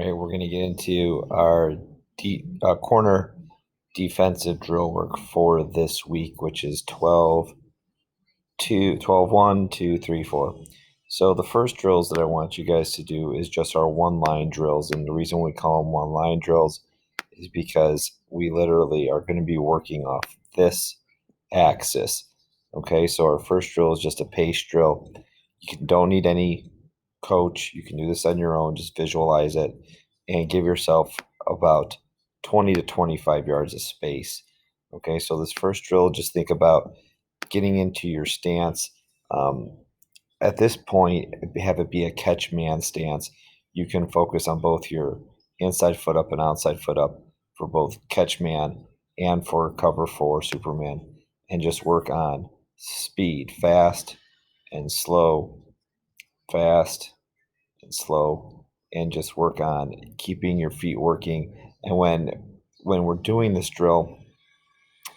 All right, we're going to get into our corner defensive drill work for this week, which is 12, 1, 2, 3, 4. So the first drills that I want you guys to do is just our one-line drills. And the reason we call them one-line drills is because we literally are going to be working off this axis. Okay, so our first drill is just a pace drill. Don't need any coach. You can do this on your own. Just visualize it and give yourself about 20 to 25 yards of space. Okay, so this first drill, just think about getting into your stance. Um, at this point, have it be a catch man stance. You can focus on both your inside foot up and outside foot up for both catch man and for cover for Superman, and just work on speed, fast and slow, fast and slow, and just work on keeping your feet working. And when we're doing this drill,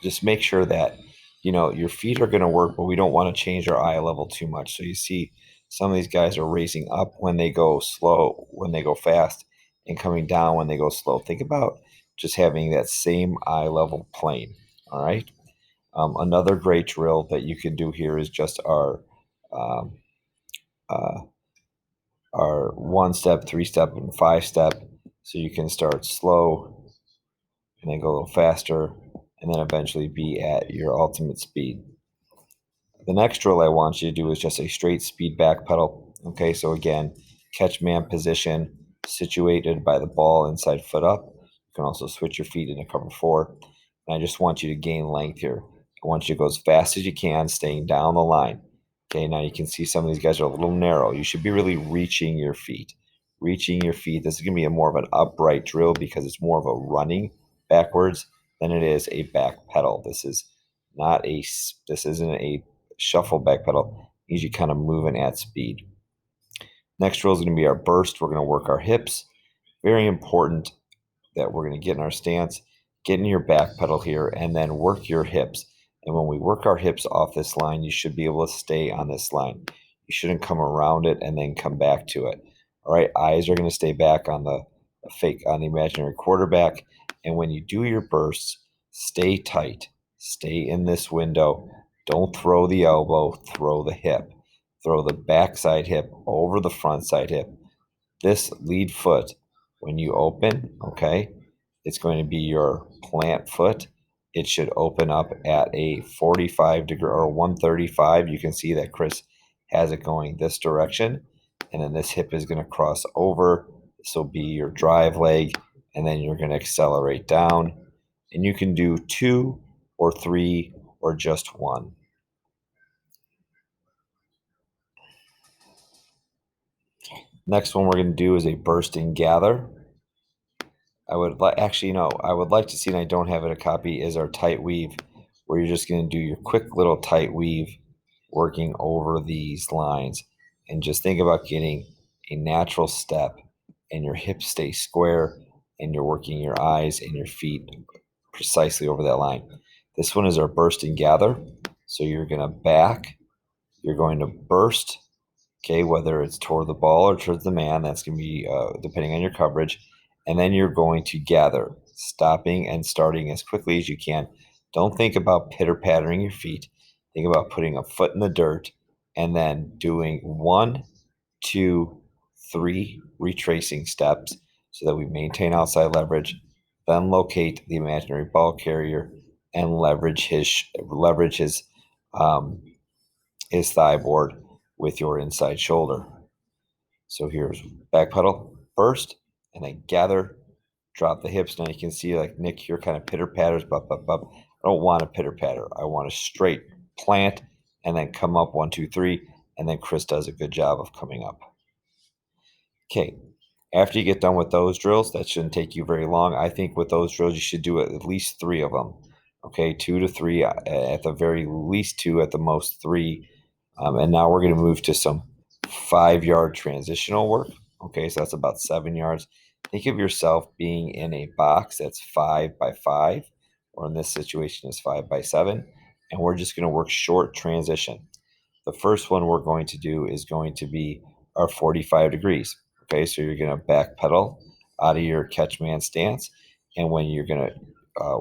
just make sure that your feet are going to work, but we don't want to change our eye level too much. So you see some of these guys are raising up when they go slow, when they go fast, and coming down when they go slow. Think about just having that same eye level plane. All right. Another great drill that you can do here is just um, uh, our 1-step, 3-step, and 5-step. So you can start slow and then go a little faster, and then eventually be at your ultimate speed. The next drill I want you to do is just a straight speed back pedal. Okay, so again, catch man position, situated by the ball inside foot up. You can also switch your feet into cover four. And I just want you to gain length here. I want you to go as fast as you can, staying down the line. Okay, now you can see some of these guys are a little narrow. You should be really reaching your feet. Reaching your feet. This is going to be a more of an upright drill because it's more of a running backwards than it is a back pedal. This isn't a shuffle back pedal. Needs you kind of moving at speed. Next drill is going to be our burst. We're going to work our hips. Very important that we're going to get in our stance, get in your back pedal here, and then work your hips. And when we work our hips off this line, you should be able to stay on this line. You shouldn't come around it and then come back to it. All right, eyes are going to stay back on the imaginary quarterback. And when you do your bursts, stay tight. Stay in this window. Don't throw the elbow, throw the hip. Throw the backside hip over the front side hip. This lead foot, when you open, okay, it's going to be your plant foot. It should open up at a 45 degree or 135. You can see that Chris has it going this direction. And then this hip is going to cross over. This will be your drive leg. And then you're going to accelerate down. And you can do 2 or 3 or just 1. Next one we're going to do is a burst and gather. I would like to see, and I don't have it a copy, is our tight weave, where you're just going to do your quick little tight weave working over these lines. And just think about getting a natural step and your hips stay square and you're working your eyes and your feet precisely over that line. This one is our burst and gather. So you're going to back, you're going to burst, okay, whether it's toward the ball or towards the man. That's going to be depending on your coverage. And then you're going to gather, stopping and starting as quickly as you can. Don't think about pitter-pattering your feet. Think about putting a foot in the dirt and then doing 1, 2, 3 retracing steps so that we maintain outside leverage. Then locate the imaginary ball carrier and leverage his thigh board with your inside shoulder. So here's back pedal, burst, and then gather, drop the hips. Now you can see like Nick here kind of pitter patters, bop, bop, bop. I don't want a pitter patter. I want a straight plant and then come up 1, 2, 3. And then Chris does a good job of coming up. Okay. After you get done with those drills, that shouldn't take you very long. I think with those drills, you should do at least 3 of them. Okay. 2 to 3 at the very least, 2 at the most 3. And now we're going to move to some 5-yard transitional work. Okay, so that's about 7 yards. Think of yourself being in a box that's 5 by 5, or in this situation is 5 by 7, and we're just going to work short transition. The first one we're going to do is going to be our 45 degrees. Okay, so you're going to back pedal out of your catch man stance. And when you're going to,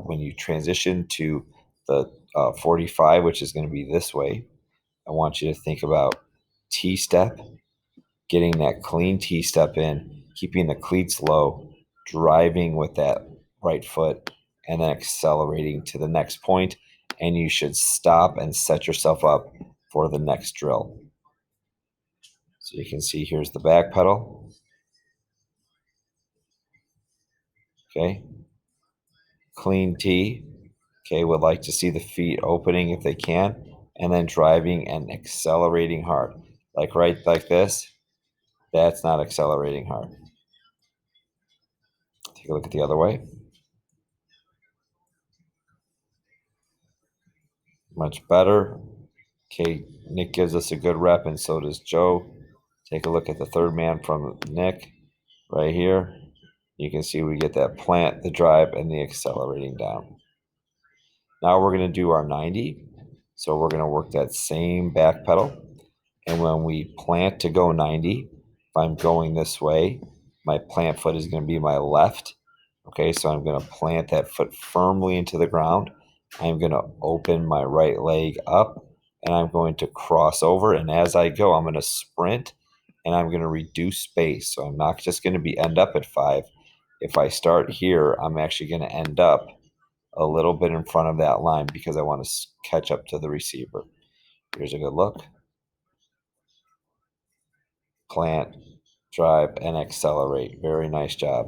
when you transition to the 45, which is going to be this way, I want you to think about T-step, getting that clean T-step in, keeping the cleats low, driving with that right foot, and then accelerating to the next point, and you should stop and set yourself up for the next drill. So you can see here's the back pedal. Okay. Clean T. Okay, would like to see the feet opening if they can, and then driving and accelerating hard. Like right like this, that's not accelerating hard. Take a look at the other way. Much better. Okay, Nick gives us a good rep, and so does Joe. Take a look at the third man from Nick right here. You can see we get that plant, the drive, and the accelerating down. Now we're going to do our 90. So we're going to work that same back pedal. And when we plant to go 90, if I'm going this way, my plant foot is going to be my left. Okay, so I'm going to plant that foot firmly into the ground. I'm going to open my right leg up, and I'm going to cross over. And as I go, I'm going to sprint, and I'm going to reduce space. So I'm not just going to be end up at 5. If I start here, I'm actually going to end up a little bit in front of that line because I want to catch up to the receiver. Here's a good look. Plant, drive, and accelerate. Very nice job.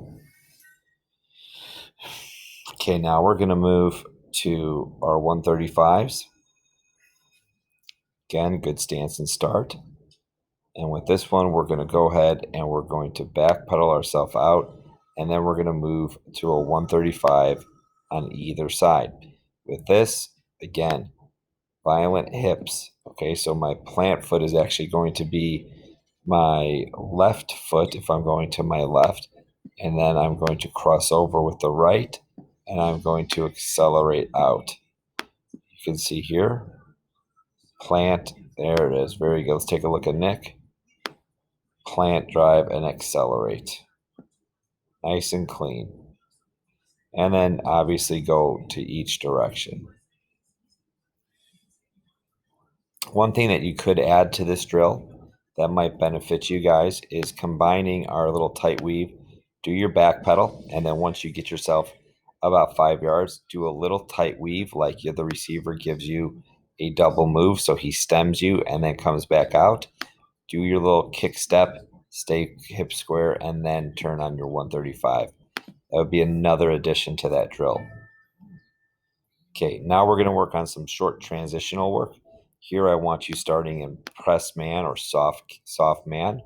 Okay, now we're going to move to our 135s. Again, good stance and start. And with this one, we're going to go ahead and we're going to backpedal ourselves out. And then we're going to move to a 135 on either side. With this, again, violent hips. Okay, so my plant foot is actually going to be my left foot if I'm going to my left. And then I'm going to cross over with the right, and I'm going to accelerate out. You can see here, plant, there it is, very good. Let's take a look at Nick. Plant, drive, and accelerate. Nice and clean. And then obviously go to each direction. One thing that you could add to this drill that might benefit you guys is combining our little tight weave. Do your back pedal, and then once you get yourself about 5 yards, do a little tight weave like the receiver gives you a double move, so he stems you and then comes back out. Do your little kick step, stay hip square, and then turn on your 135. That would be another addition to that drill. Okay, now we're going to work on some short transitional work. Here I want you starting in press man or soft man.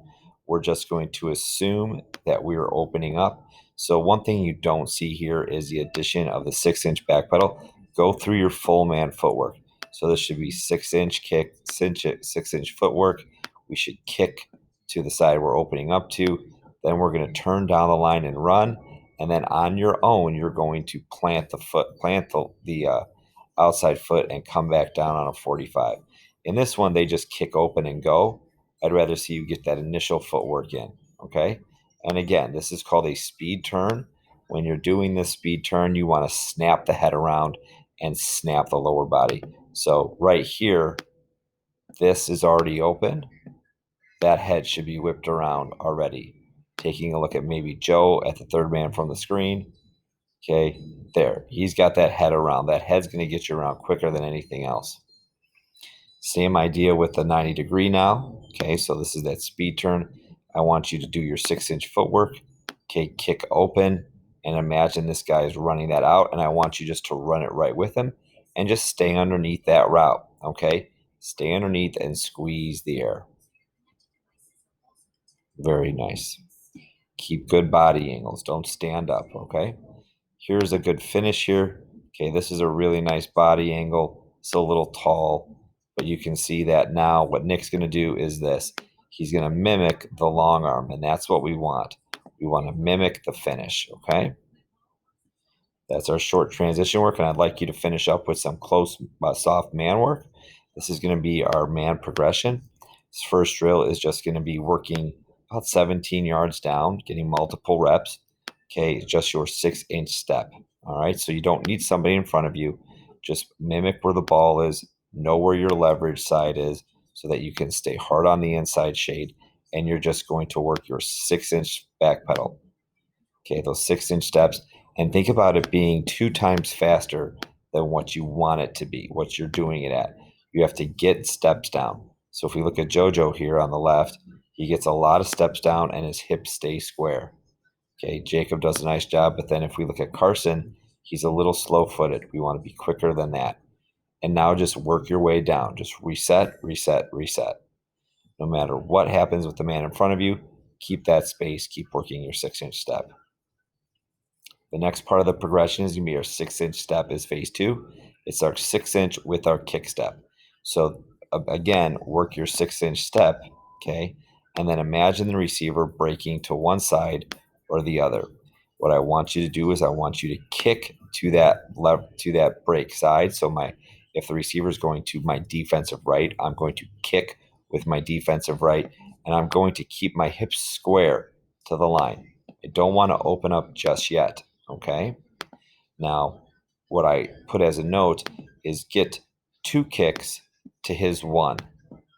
We're just going to assume that we are opening up. So one thing you don't see here is the addition of the 6-inch back pedal. Go through your full man footwork. So this should be 6-inch kick, 6-inch footwork. We should kick to the side we're opening up to. Then we're going to turn down the line and run. And then on your own, you're going to plant the outside foot and come back down on a 45. In this one, they just kick open and go. I'd rather see you get that initial footwork in, okay? And again, this is called a speed turn. When you're doing this speed turn, you want to snap the head around and snap the lower body. So right here, this is already open. That head should be whipped around already. Taking a look at maybe Joe at the third man from the screen. Okay, there. He's got that head around. That head's going to get you around quicker than anything else. Same idea with the 90 degree now. Okay, so this is that speed turn. I want you to do your 6-inch footwork. Okay, kick open and imagine this guy is running that out, and I want you just to run it right with him and just stay underneath that route. Okay, stay underneath and squeeze the air. Very nice. Keep good body angles. Don't stand up, okay? Here's a good finish here. Okay, this is a really nice body angle. It's a little tall, but you can see that now what Nick's going to do is this. He's going to mimic the long arm, and that's what we want. We want to mimic the finish, okay? That's our short transition work, and I'd like you to finish up with some close soft man work. This is going to be our man progression. This first drill is just going to be working about 17 yards down, getting multiple reps. Okay, just your 6-inch step. All right, so you don't need somebody in front of you. Just mimic where the ball is, know where your leverage side is so that you can stay hard on the inside shade. And you're just going to work your 6-inch back pedal. Okay, those 6-inch steps. And think about it being 2 times faster than what you want it to be, what you're doing it at. You have to get steps down. So if we look at JoJo here on the left, he gets a lot of steps down and his hips stay square. Okay, Jacob does a nice job, but then if we look at Carson, he's a little slow-footed. We want to be quicker than that. And now just work your way down. Just reset, reset, reset. No matter what happens with the man in front of you, keep that space, keep working your 6-inch step. The next part of the progression is going to be our 6-inch step is phase 2. It's our 6-inch with our kick step. So again, work your 6-inch step, okay? And then imagine the receiver breaking to one side or the other. What I want you to do is I want you to kick to that break side. So if the receiver is going to my defensive right, I'm going to kick with my defensive right, and I'm going to keep my hips square to the line. I don't want to open up just yet. Okay. Now, what I put as a note is get 2 kicks to his 1.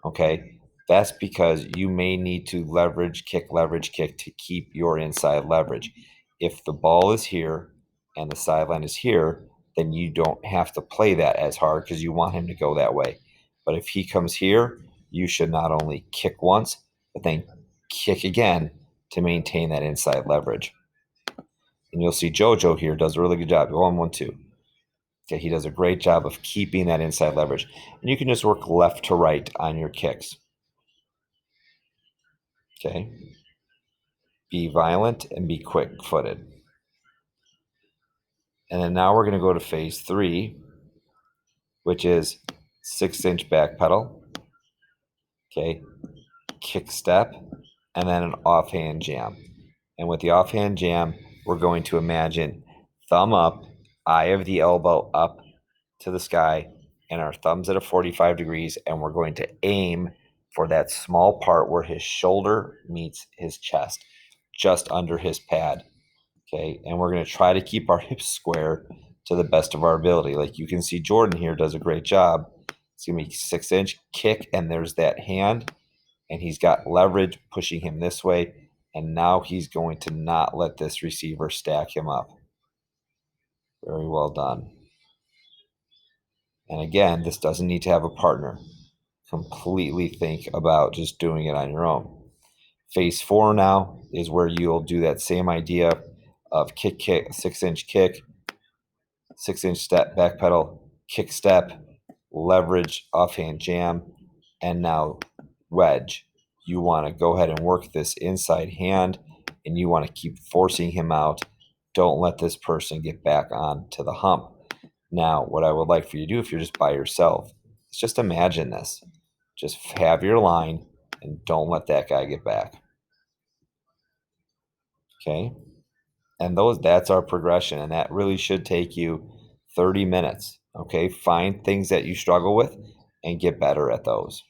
Okay. That's because you may need to leverage kick to keep your inside leverage. If the ball is here and the sideline is here, then you don't have to play that as hard because you want him to go that way. But if he comes here, you should not only kick once, but then kick again to maintain that inside leverage. And you'll see JoJo here does a really good job. 1, 1, 2. Okay, he does a great job of keeping that inside leverage. And you can just work left to right on your kicks. Okay. Be violent and be quick-footed. And then now we're going to go to phase 3, which is 6-inch back pedal. Okay. Kick step, and then an offhand jam. And with the offhand jam, we're going to imagine thumb up, eye of the elbow up to the sky, and our thumbs at a 45 degrees, and we're going to aim for that small part where his shoulder meets his chest, just under his pad. Okay, and we're going to try to keep our hips square to the best of our ability. Like you can see Jordan here does a great job. It's going to be 6-inch kick, and there's that hand, and he's got leverage pushing him this way, and now he's going to not let this receiver stack him up. Very well done. And again, this doesn't need to have a partner. Completely think about just doing it on your own. Phase 4 now is where you'll do that same idea of kick, 6-inch kick, 6-inch step, back pedal, kick step, leverage, offhand jam, and now wedge. You want to go ahead and work this inside hand, and you want to keep forcing him out. Don't let this person get back on to the hump. Now, what I would like for you to do if you're just by yourself is just imagine this. Just have your line and don't let that guy get back. Okay? And that's our progression, and that really should take you 30 minutes. Okay? Find things that you struggle with and get better at those.